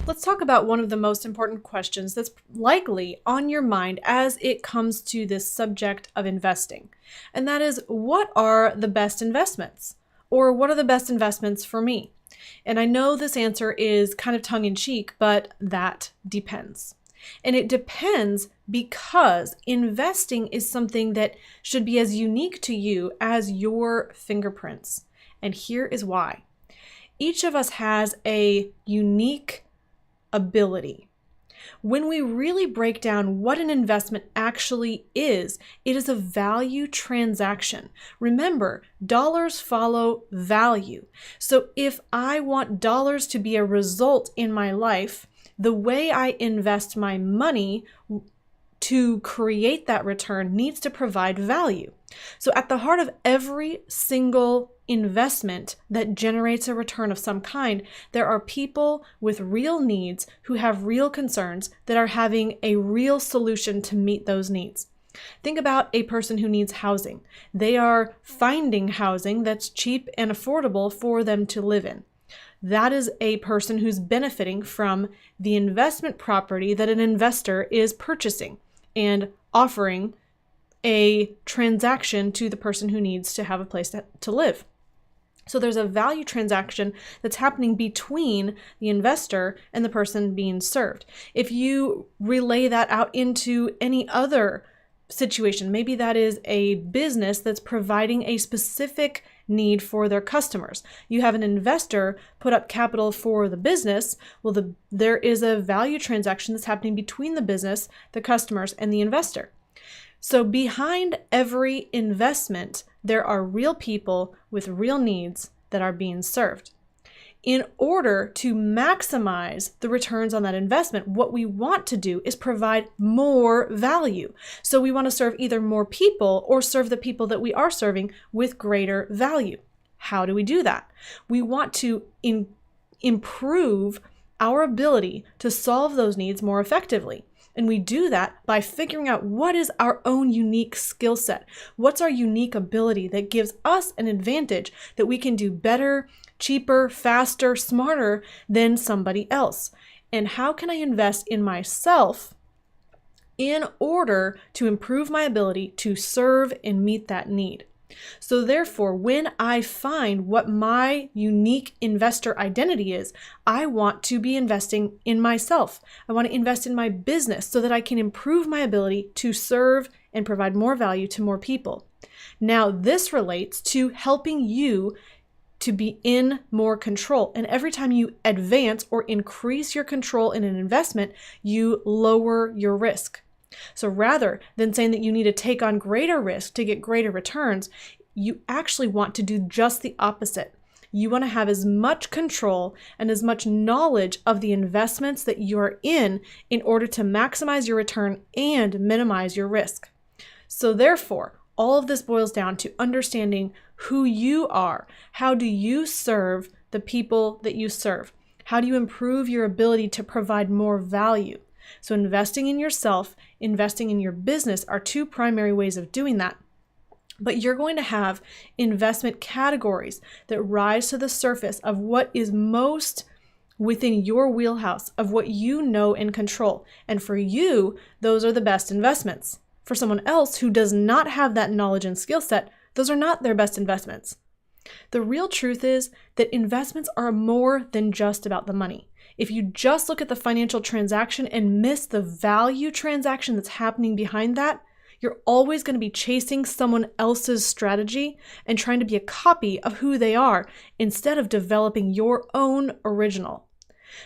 Let's talk about one of the most important questions that's likely on your mind as it comes to this subject of investing. And that is, what are the best investments? Or what are the best investments for me? And I know this answer is kind of tongue-in-cheek, but that depends. And it depends because investing is something that should be as unique to you as your fingerprints. And here is why. Each of us has a unique ability. When we really break down what an investment actually is, it is a value transaction. Remember, dollars follow value. So if I want dollars to be a result in my life, the way I invest my money to create that return needs to provide value. So at the heart of every single investment that generates a return of some kind, there are people with real needs who have real concerns that are having a real solution to meet those needs. Think about a person who needs housing. They are finding housing that's cheap and affordable for them to live in. That is a person who's benefiting from the investment property that an investor is purchasing and offering a transaction to the person who needs to have a place to live. So there's a value transaction that's happening between the investor and the person being served. If you relay that out into any other situation, maybe that is a business that's providing a specific need for their customers. You have an investor put up capital for the business. Well, there is a value transaction that's happening between the business, the customers, and the investor. So behind every investment, there are real people with real needs that are being served. In order to maximize the returns on that investment, what we want to do is provide more value. So we want to serve either more people or serve the people that we are serving with greater value. How do we do that? We want to improve our ability to solve those needs more effectively. And we do that by figuring out what is our own unique skill set. What's our unique ability that gives us an advantage that we can do better, cheaper, faster, smarter than somebody else? And how can I invest in myself in order to improve my ability to serve and meet that need? So therefore, when I find what my unique investor identity is, I want to be investing in myself. I want to invest in my business so that I can improve my ability to serve and provide more value to more people. Now, this relates to helping you to be in more control. And every time you advance or increase your control in an investment, you lower your risk. So rather than saying that you need to take on greater risk to get greater returns, you actually want to do just the opposite. You want to have as much control and as much knowledge of the investments that you're in order to maximize your return and minimize your risk. So therefore, all of this boils down to understanding who you are. How do you serve the people that you serve? How do you improve your ability to provide more value? So investing in yourself, investing in your business are two primary ways of doing that. But you're going to have investment categories that rise to the surface of what is most within your wheelhouse, of what you know and control. And for you, those are the best investments. For someone else who does not have that knowledge and skill set, those are not their best investments. The real truth is that investments are more than just about the money. If you just look at the financial transaction and miss the value transaction that's happening behind that, you're always going to be chasing someone else's strategy and trying to be a copy of who they are instead of developing your own original.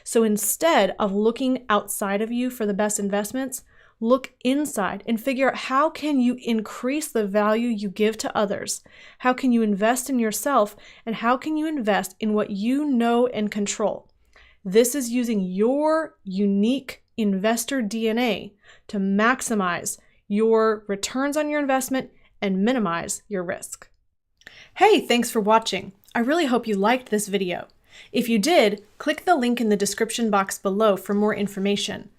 So instead of looking outside of you for the best investments, look inside and figure out how can you increase the value you give to others? How can you invest in yourself? And how can you invest in what you know and control? This is using your unique investor DNA to maximize your returns on your investment and minimize your risk. Hey, thanks for watching. I really hope you liked this video. If you did, click the link in the description box below for more information.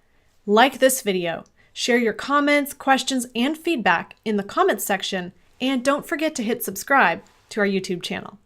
Like this video, Share your comments, questions, and feedback in the comments section, and don't forget to hit subscribe to our YouTube channel.